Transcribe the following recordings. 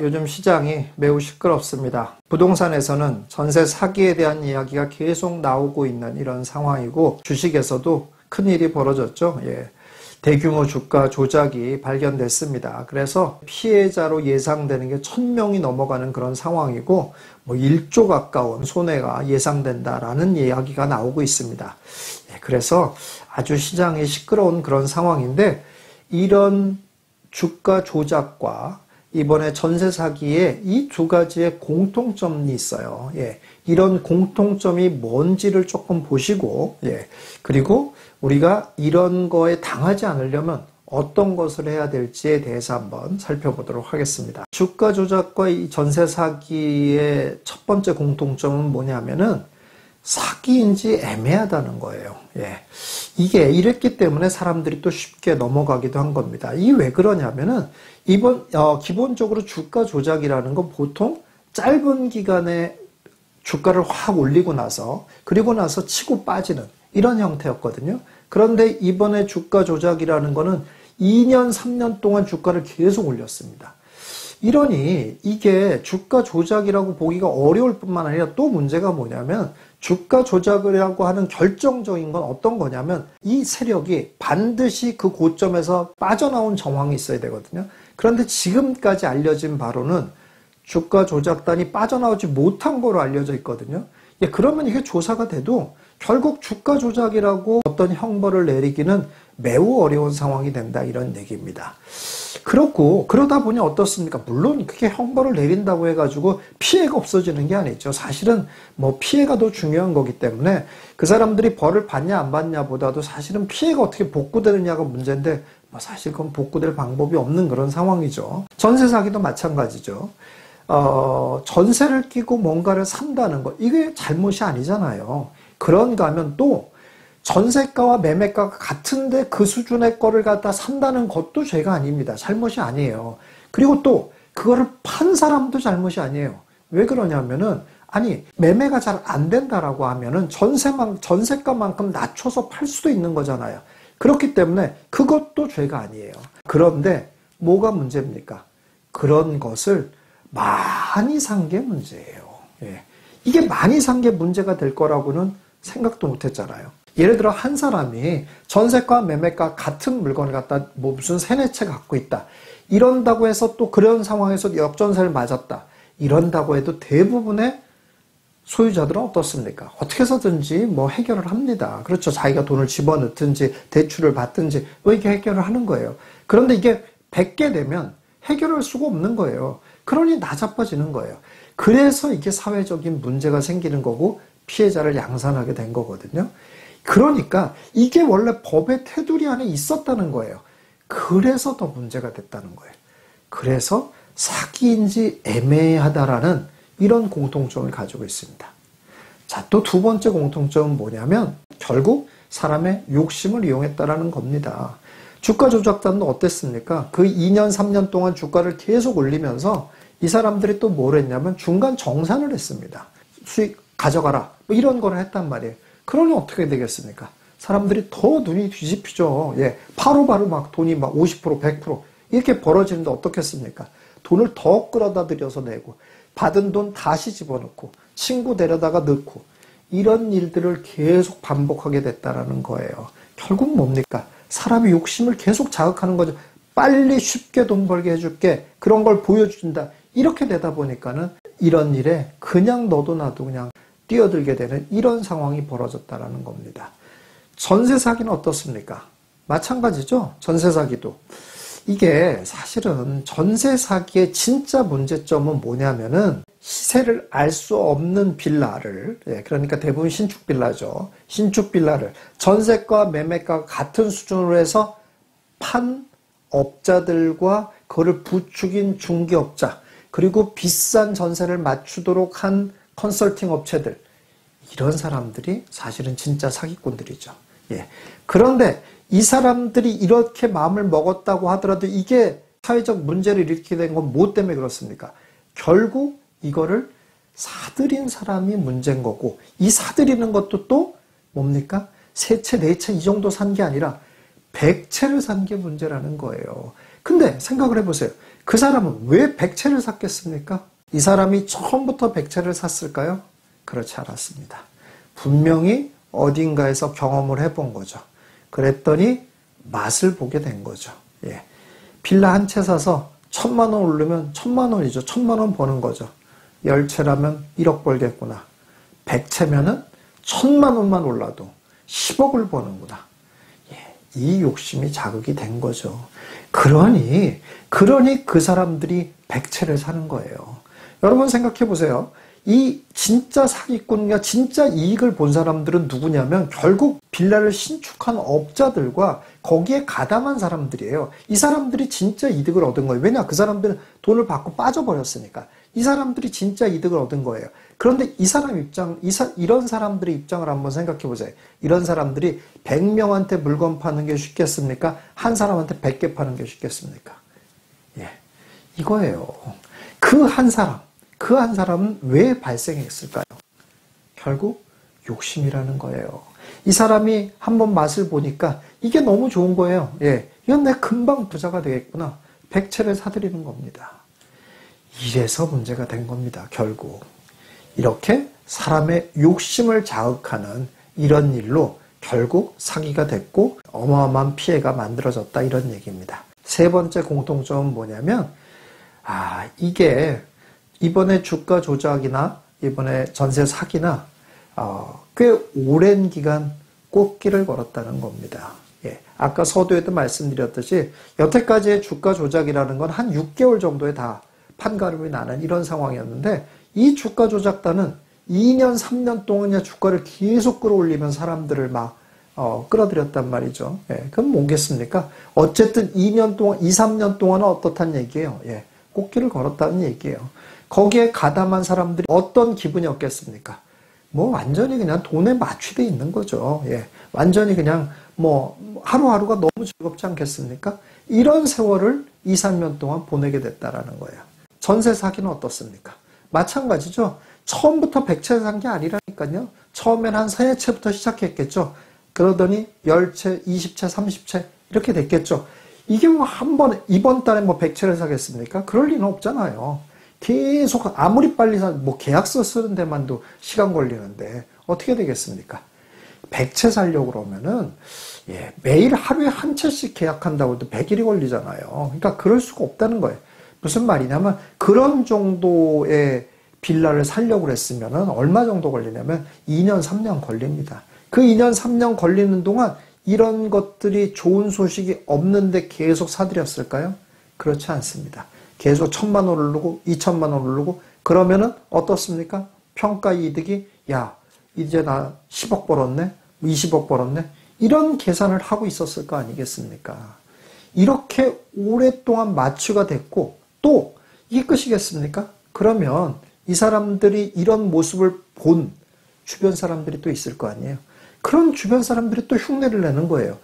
요즘 시장이 매우 시끄럽습니다. 부동산에서는 전세 사기에 대한 이야기가 계속 나오고 있는 이런 상황이고, 주식에서도 큰일이 벌어졌죠. 대규모 주가 조작이 발견됐습니다. 그래서 피해자로 예상되는 게 1000명이 넘어가는 그런 상황이고, 1조 가까운 손해가 예상된다라는 이야기가 나오고 있습니다. 그래서 아주 시장이 시끄러운 그런 상황인데, 이런 주가 조작과 이번에 전세 사기에 이 두 가지의 공통점이 있어요. 이런 공통점이 뭔지를 조금 보시고, 그리고 우리가 이런 거에 당하지 않으려면 어떤 것을 해야 될지에 대해서 한번 살펴보도록 하겠습니다. 주가 조작과 이 전세 사기의 첫 번째 공통점은 뭐냐면은 사기인지 애매하다는 거예요. 이게 이랬기 때문에 사람들이 또 쉽게 넘어가기도 한 겁니다. 이게 왜 그러냐면은 기본적으로 주가 조작이라는 건 보통 짧은 기간에 주가를 확 올리고 나서 그리고 나서 치고 빠지는 이런 형태였거든요. 그런데 이번에 주가 조작이라는 거는 2년, 3년 동안 주가를 계속 올렸습니다. 이러니 이게 주가 조작이라고 보기가 어려울 뿐만 아니라 또 문제가 뭐냐면, 주가 조작이라고 하는 결정적인 건 어떤 거냐면, 이 세력이 반드시 그 고점에서 빠져나온 정황이 있어야 되거든요. 그런데 지금까지 알려진 바로는 주가 조작단이 빠져나오지 못한 거로 알려져 있거든요. 그러면 이게 조사가 돼도 결국 주가 조작이라고 어떤 형벌을 내리기는 매우 어려운 상황이 된다, 이런 얘기입니다. 그러다 보니 어떻습니까? 물론 그게 형벌을 내린다고 해가지고 피해가 없어지는 게 아니죠. 사실은 피해가 더 중요한 거기 때문에 그 사람들이 벌을 받냐 안 받냐 보다도 사실은 피해가 어떻게 복구되느냐가 문제인데, 사실 그건 복구될 방법이 없는 그런 상황이죠. 전세 사기도 마찬가지죠. 전세를 끼고 뭔가를 산다는 것, 이게 잘못이 아니잖아요. 그런가 하면 또 전세가와 매매가가 같은데 그 수준의 거를 갖다 산다는 것도 죄가 아닙니다. 잘못이 아니에요. 그리고 또 그거를 판 사람도 잘못이 아니에요. 왜 그러냐면은, 매매가 잘 안 된다라고 하면은 전세가만큼 낮춰서 팔 수도 있는 거잖아요. 그렇기 때문에 그것도 죄가 아니에요. 그런데 뭐가 문제입니까? 그런 것을 많이 산 게 문제예요. 이게 많이 산 게 문제가 될 거라고는 생각도 못 했잖아요. 예를 들어 한 사람이 전세가 매매가 같은 물건을 갖다 무슨 3-4채 갖고 있다, 이런다고 해서 또 그런 상황에서 역전세를 맞았다, 이런다고 해도 대부분의 소유자들은 어떻습니까? 어떻게 해서든지 해결을 합니다. 그렇죠. 자기가 돈을 집어넣든지 대출을 받든지 이렇게 해결을 하는 거예요. 그런데 이게 100개 되면 해결할 수가 없는 거예요. 그러니 나자빠지는 거예요. 그래서 이게 사회적인 문제가 생기는 거고 피해자를 양산하게 된 거거든요. 그러니까 이게 원래 법의 테두리 안에 있었다는 거예요. 그래서 더 문제가 됐다는 거예요. 그래서 사기인지 애매하다라는 이런 공통점을 가지고 있습니다. 자, 또 두 번째 공통점은 뭐냐면, 결국 사람의 욕심을 이용했다라는 겁니다. 주가 조작단도 어땠습니까? 그 2년, 3년 동안 주가를 계속 올리면서 이 사람들이 또 뭘 했냐면 중간 정산을 했습니다. 수익 가져가라, 이런 거를 했단 말이에요. 그러니 어떻게 되겠습니까? 사람들이 더 눈이 뒤집히죠. 바로바로 돈이 50%, 100% 이렇게 벌어지는데 어떻겠습니까? 돈을 더 끌어다 들여서 내고, 받은 돈 다시 집어넣고, 친구 데려다가 넣고, 이런 일들을 계속 반복하게 됐다라는 거예요. 결국 뭡니까? 사람의 욕심을 계속 자극하는 거죠. 빨리 쉽게 돈 벌게 해줄게, 그런 걸 보여준다, 이렇게 되다 보니까는 이런 일에 그냥 너도 나도 그냥 뛰어들게 되는 이런 상황이 벌어졌다라는 겁니다. 전세 사기는 어떻습니까? 마찬가지죠. 전세 사기도. 이게 사실은 전세 사기의 진짜 문제점은 뭐냐면은, 시세를 알 수 없는 빌라를, 그러니까 대부분 신축 빌라죠. 신축 빌라를 전세가 매매가 같은 수준으로 해서 판 업자들과 그거를 부추긴 중개업자, 그리고 비싼 전세를 맞추도록 한 컨설팅 업체들, 이런 사람들이 사실은 진짜 사기꾼들이죠. 그런데 이 사람들이 이렇게 마음을 먹었다고 하더라도 이게 사회적 문제를 일으키게 된 건 뭐 때문에 그렇습니까? 결국 이거를 사들인 사람이 문제인 거고, 이 사들이는 것도 또 뭡니까? 3채, 4채 이 정도 산 게 아니라 100채를 산 게 문제라는 거예요. 근데 생각을 해보세요. 그 사람은 왜 백채를 샀겠습니까? 이 사람이 처음부터 백채를 샀을까요? 그렇지 않았습니다. 분명히 어딘가에서 경험을 해본 거죠. 그랬더니 맛을 보게 된 거죠. 예. 빌라 한 채 사서 1,000만 원 오르면 1,000만 원이죠. 1,000만 원 버는 거죠. 10채라면 1억 벌겠구나. 100채면은 1,000만 원만 올라도 10억을 버는구나. 예. 이 욕심이 자극이 된 거죠. 그러니 그 사람들이 100채를 사는 거예요. 여러분 생각해 보세요. 이 진짜 사기꾼과 진짜 이익을 본 사람들은 누구냐면 결국 빌라를 신축한 업자들과 거기에 가담한 사람들이에요. 이 사람들이 진짜 이득을 얻은 거예요. 왜냐? 그 사람들은 돈을 받고 빠져버렸으니까. 이 사람들이 진짜 이득을 얻은 거예요. 그런데 이 사람 입장, 이런 사람들의 입장을 한번 생각해 보세요. 이런 사람들이 100명한테 물건 파는 게 쉽겠습니까? 한 사람한테 100개 파는 게 쉽겠습니까? 예. 이거예요. 그 한 사람은 왜 발생했을까요? 결국 욕심이라는 거예요. 이 사람이 한번 맛을 보니까 이게 너무 좋은 거예요. 예, 이건 내가 금방 부자가 되겠구나. 100채를 사들이는 겁니다. 이래서 문제가 된 겁니다. 결국 이렇게 사람의 욕심을 자극하는 이런 일로 결국 사기가 됐고 어마어마한 피해가 만들어졌다, 이런 얘기입니다. 세 번째 공통점은 뭐냐면 이게 이번에 주가 조작이나 이번에 전세 사기나 꽤 오랜 기간 꽃길을 걸었다는 겁니다. 예, 아까 서두에도 말씀드렸듯이 여태까지의 주가 조작이라는 건 한 6개월 정도에 다 판가름이 나는 이런 상황이었는데, 이 주가 조작단은 2년, 3년 동안 주가를 계속 끌어올리면 사람들을 막 끌어들였단 말이죠. 예, 그럼 뭐겠습니까? 어쨌든 2년 동안, 2, 3년 동안은 어떻단 얘기예요? 예, 꽃길을 걸었다는 얘기예요. 거기에 가담한 사람들이 어떤 기분이었겠습니까? 뭐 완전히 그냥 돈에 맞추돼 있는 거죠. 예, 완전히 그냥 뭐 하루하루가 너무 즐겁지 않겠습니까? 이런 세월을 2, 3년 동안 보내게 됐다라는 거예요. 전세 사기는 어떻습니까? 마찬가지죠. 처음부터 100채 산 게 아니라니까요. 처음엔 한 3채부터 시작했겠죠. 그러더니 10채, 20채, 30채 이렇게 됐겠죠. 이게 뭐 한 번에 이번 달에 뭐 100채를 사겠습니까? 그럴 리는 없잖아요. 계속 아무리 빨리 뭐 계약서 쓰는 데만도 시간 걸리는데 어떻게 되겠습니까? 100채 살려고 그러면은 매일 하루에 한 채씩 계약한다고 해도 100일이 걸리잖아요. 그러니까 그럴 수가 없다는 거예요. 무슨 말이냐면 그런 정도의 빌라를 살려고 그랬으면은 얼마 정도 걸리냐면 2년, 3년 걸립니다. 그 2년, 3년 걸리는 동안 이런 것들이 좋은 소식이 없는데 계속 사들였을까요? 그렇지 않습니다. 계속 1,000만 원 오르고 2,000만 원 오르고 그러면은 어떻습니까? 평가 이득이 이제 나 10억 벌었네? 20억 벌었네? 이런 계산을 하고 있었을 거 아니겠습니까? 이렇게 오랫동안 마취가 됐고 또 이게 끝이겠습니까? 그러면 이 사람들이 이런 모습을 본 주변 사람들이 또 있을 거 아니에요? 그런 주변 사람들이 또 흉내를 내는 거예요.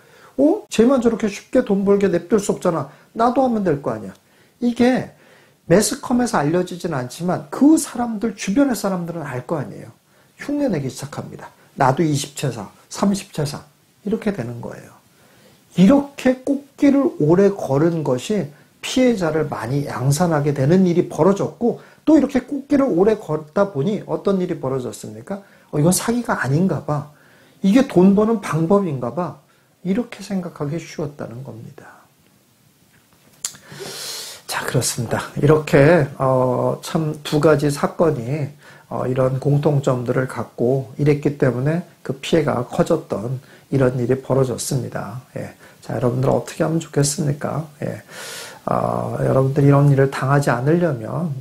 쟤만 저렇게 쉽게 돈 벌게 냅둘 수 없잖아. 나도 하면 될 거 아니야. 이게 매스컴에서 알려지진 않지만 그 사람들, 주변의 사람들은 알 거 아니에요. 흉내내기 시작합니다. 나도 20채 사, 30채 사. 이렇게 되는 거예요. 이렇게 꽃길을 오래 걸은 것이 피해자를 많이 양산하게 되는 일이 벌어졌고, 또 이렇게 꽃길을 오래 걷다 보니 어떤 일이 벌어졌습니까? 이건 사기가 아닌가 봐. 이게 돈 버는 방법인가 봐. 이렇게 생각하기 쉬웠다는 겁니다. 자, 그렇습니다. 이렇게 참 두 가지 사건이 이런 공통점들을 갖고 이랬기 때문에 그 피해가 커졌던 이런 일이 벌어졌습니다. 예. 자, 여러분들 어떻게 하면 좋겠습니까? 예. 여러분들이 이런 일을 당하지 않으려면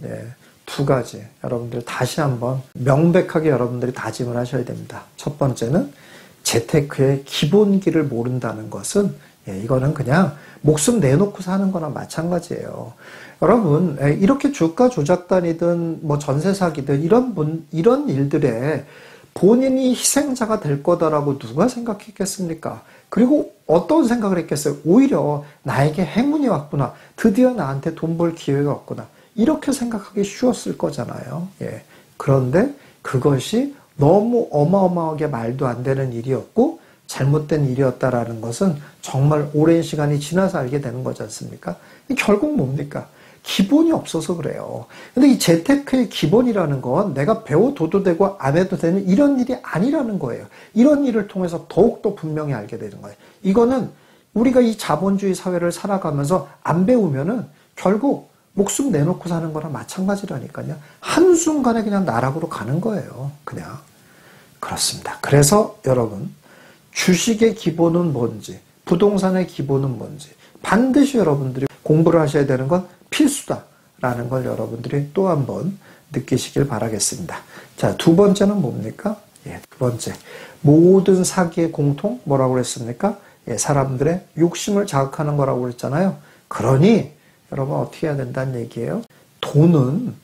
두 가지 여러분들 다시 한번 명백하게 여러분들이 다짐을 하셔야 됩니다. 첫 번째는 재테크의 기본기를 모른다는 것은 이거는 그냥 목숨 내놓고 사는 거나 마찬가지예요. 여러분, 이렇게 주가 조작단이든 뭐 전세 사기든 이런 일들에 본인이 희생자가 될 거다라고 누가 생각했겠습니까? 그리고 어떤 생각을 했겠어요? 오히려 나에게 행운이 왔구나. 드디어 나한테 돈 벌 기회가 왔구나. 이렇게 생각하기 쉬웠을 거잖아요. 그런데 그것이 너무 어마어마하게 말도 안 되는 일이었고, 잘못된 일이었다라는 것은 정말 오랜 시간이 지나서 알게 되는 거지 않습니까? 결국 뭡니까? 기본이 없어서 그래요. 근데 이 재테크의 기본이라는 건 내가 배워 둬도 되고 안 해도 되는 이런 일이 아니라는 거예요. 이런 일을 통해서 더욱더 분명히 알게 되는 거예요. 이거는 우리가 이 자본주의 사회를 살아가면서 안 배우면은 결국 목숨 내놓고 사는 거랑 마찬가지라니까요. 한순간에 그냥 나락으로 가는 거예요. 그냥. 그렇습니다. 그래서 여러분, 주식의 기본은 뭔지, 부동산의 기본은 뭔지, 반드시 여러분들이 공부를 하셔야 되는 건 필수다라는 걸 여러분들이 또 한번 느끼시길 바라겠습니다. 자, 두 번째는 뭡니까? 두 번째. 모든 사기의 공통, 뭐라고 그랬습니까? 사람들의 욕심을 자극하는 거라고 그랬잖아요. 그러니, 여러분 어떻게 해야 된다는 얘기예요? 돈은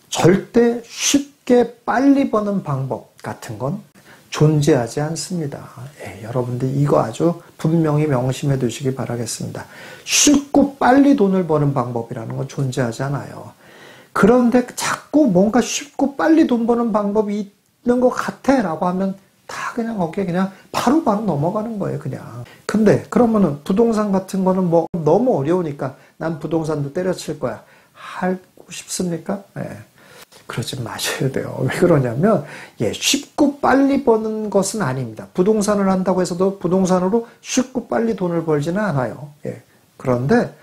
절대 쉽게 빨리 버는 방법 같은 건 존재하지 않습니다. 여러분들 이거 아주 분명히 명심해 두시기 바라겠습니다. 쉽고 빨리 돈을 버는 방법이라는 건 존재하지 않아요. 그런데 자꾸 뭔가 쉽고 빨리 돈 버는 방법이 있는 것 같아 라고 하면 다 그냥 거기에 그냥 바로바로 넘어가는 거예요, 그냥. 근데 그러면은 부동산 같은 거는 뭐 너무 어려우니까 난 부동산도 때려칠 거야. 하고 싶습니까? 그러지 마셔야 돼요. 왜 그러냐면 쉽고 빨리 버는 것은 아닙니다. 부동산을 한다고 해서도 부동산으로 쉽고 빨리 돈을 벌지는 않아요. 그런데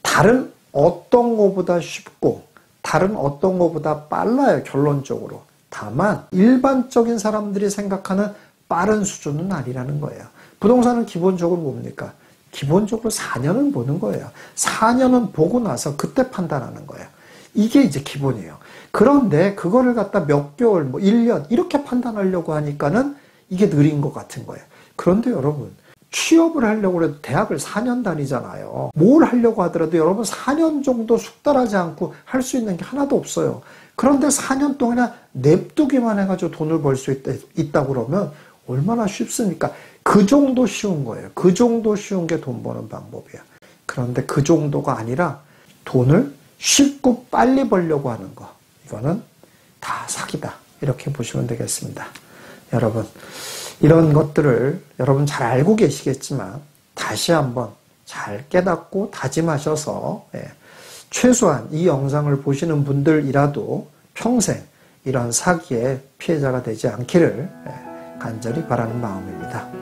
다른 어떤 것보다 쉽고 다른 어떤 것보다 빨라요. 결론적으로. 다만 일반적인 사람들이 생각하는 빠른 수준은 아니라는 거예요. 부동산은 기본적으로 뭡니까? 기본적으로 4년은 보는 거예요. 4년은 보고 나서 그때 판단하는 거예요. 이게 이제 기본이에요. 그런데 그거를 갖다 몇 개월, 1년 이렇게 판단하려고 하니까는 이게 느린 것 같은 거예요. 그런데 여러분, 취업을 하려고 해도 대학을 4년 다니잖아요. 뭘 하려고 하더라도 여러분 4년 정도 숙달하지 않고 할 수 있는 게 하나도 없어요. 그런데 4년 동안이나 냅두기만 해가지고 돈을 벌 수 있다 그러면 얼마나 쉽습니까? 그 정도 쉬운 거예요. 그 정도 쉬운 게 돈 버는 방법이에요. 그런데 그 정도가 아니라 돈을 쉽고 빨리 벌려고 하는 거. 이거는 다 사기다. 이렇게 보시면 되겠습니다. 여러분, 이런 것들을 여러분 잘 알고 계시겠지만 다시 한번 잘 깨닫고 다짐하셔서 최소한 이 영상을 보시는 분들이라도 평생 이런 사기의 피해자가 되지 않기를 간절히 바라는 마음입니다.